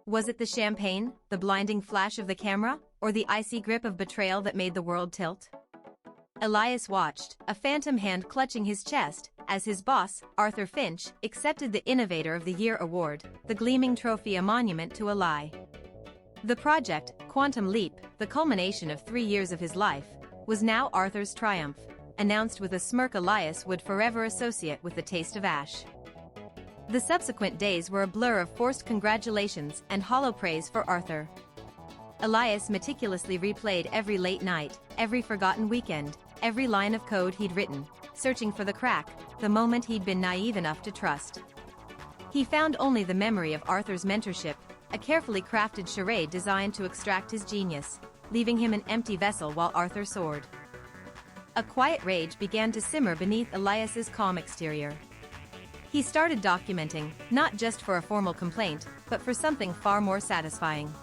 Was it the champagne, the blinding flash of the camera, or the icy grip of betrayal that made the world tilt? Elias watched, a phantom hand clutching his chest, as his boss, Arthur Finch, accepted the Innovator of the Year award, the gleaming trophy a monument to a lie. The project, Quantum Leap, the culmination of 3 years of his life, was now Arthur's triumph, announced with a smirk Elias would forever associate with the taste of ash. The subsequent days were a blur of forced congratulations and hollow praise for Arthur. Elias meticulously replayed every late night, every forgotten weekend, every line of code he'd written, searching for the crack, the moment he'd been naive enough to trust. He found only the memory of Arthur's mentorship, a carefully crafted charade designed to extract his genius, leaving him an empty vessel while Arthur soared. A quiet rage began to simmer beneath Elias's calm exterior. He started documenting, not just for a formal complaint, but for something far more satisfying.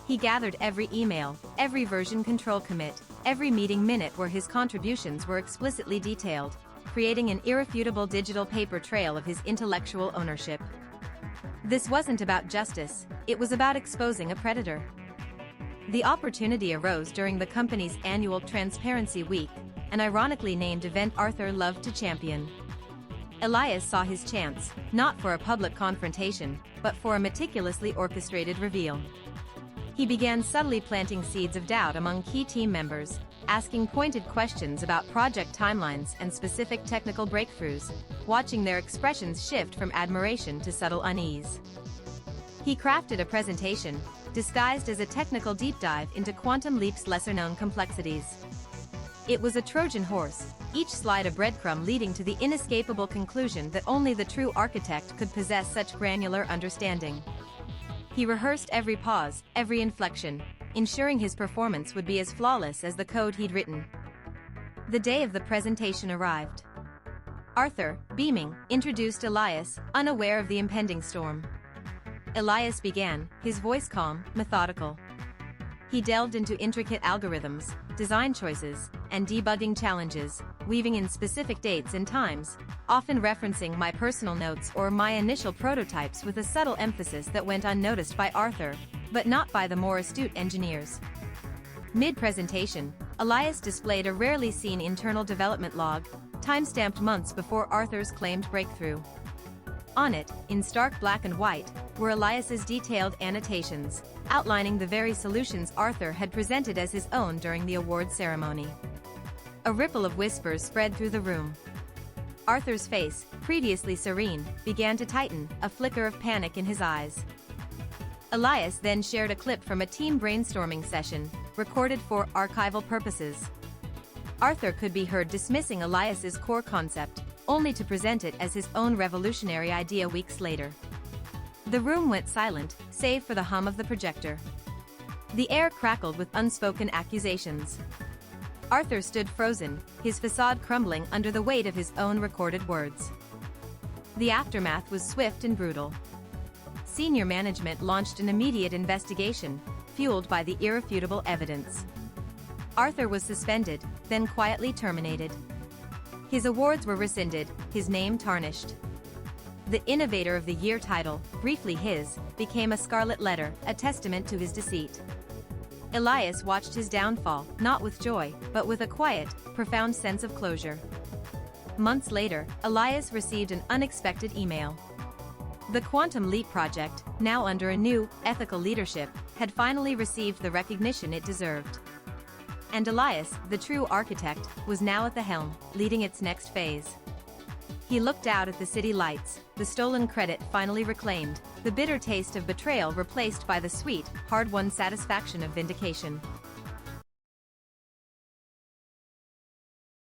He gathered every email, every version control commit, every meeting minute where his contributions were explicitly detailed, creating an irrefutable digital paper trail of his intellectual ownership. This wasn't about justice, it was about exposing a predator. The opportunity arose during the company's annual Transparency Week, an ironically named event Arthur loved to champion. Elias saw his chance, not for a public confrontation, but for a meticulously orchestrated reveal. He began subtly planting seeds of doubt among key team members, asking pointed questions about project timelines and specific technical breakthroughs, watching their expressions shift from admiration to subtle unease. He crafted a presentation, disguised as a technical deep dive into Quantum Leap's lesser-known complexities. It was a Trojan horse, each slide a breadcrumb leading to the inescapable conclusion that only the true architect could possess such granular understanding. He rehearsed every pause, every inflection, ensuring his performance would be as flawless as the code he'd written. The day of the presentation arrived. Arthur, beaming, introduced Elias, unaware of the impending storm. Elias began, his voice calm, methodical. He delved into intricate algorithms, design choices, and debugging challenges, weaving in specific dates and times, often referencing my personal notes or my initial prototypes with a subtle emphasis that went unnoticed by Arthur, but not by the more astute engineers. Mid-presentation, Elias displayed a rarely seen internal development log, time-stamped months before Arthur's claimed breakthrough. On it, in stark black and white, were Elias's detailed annotations, outlining the very solutions Arthur had presented as his own during the award ceremony. A ripple of whispers spread through the room. Arthur's face, previously serene, began to tighten, a flicker of panic in his eyes. Elias then shared a clip from a team brainstorming session, recorded for archival purposes. Arthur could be heard dismissing Elias's core concept, only to present it as his own revolutionary idea weeks later. The room went silent, save for the hum of the projector. The air crackled with unspoken accusations. Arthur stood frozen, his facade crumbling under the weight of his own recorded words. The aftermath was swift and brutal. Senior management launched an immediate investigation, fueled by the irrefutable evidence. Arthur was suspended, then quietly terminated. His awards were rescinded, his name tarnished. The Innovator of the Year title, briefly his, became a scarlet letter, a testament to his deceit. Elias watched his downfall, not with joy, but with a quiet, profound sense of closure. Months later, Elias received an unexpected email. The Quantum Leap project, now under a new, ethical leadership, had finally received the recognition it deserved. And Elias, the true architect, was now at the helm, leading its next phase. He looked out at the city lights, the stolen credit finally reclaimed, the bitter taste of betrayal replaced by the sweet, hard-won satisfaction of vindication.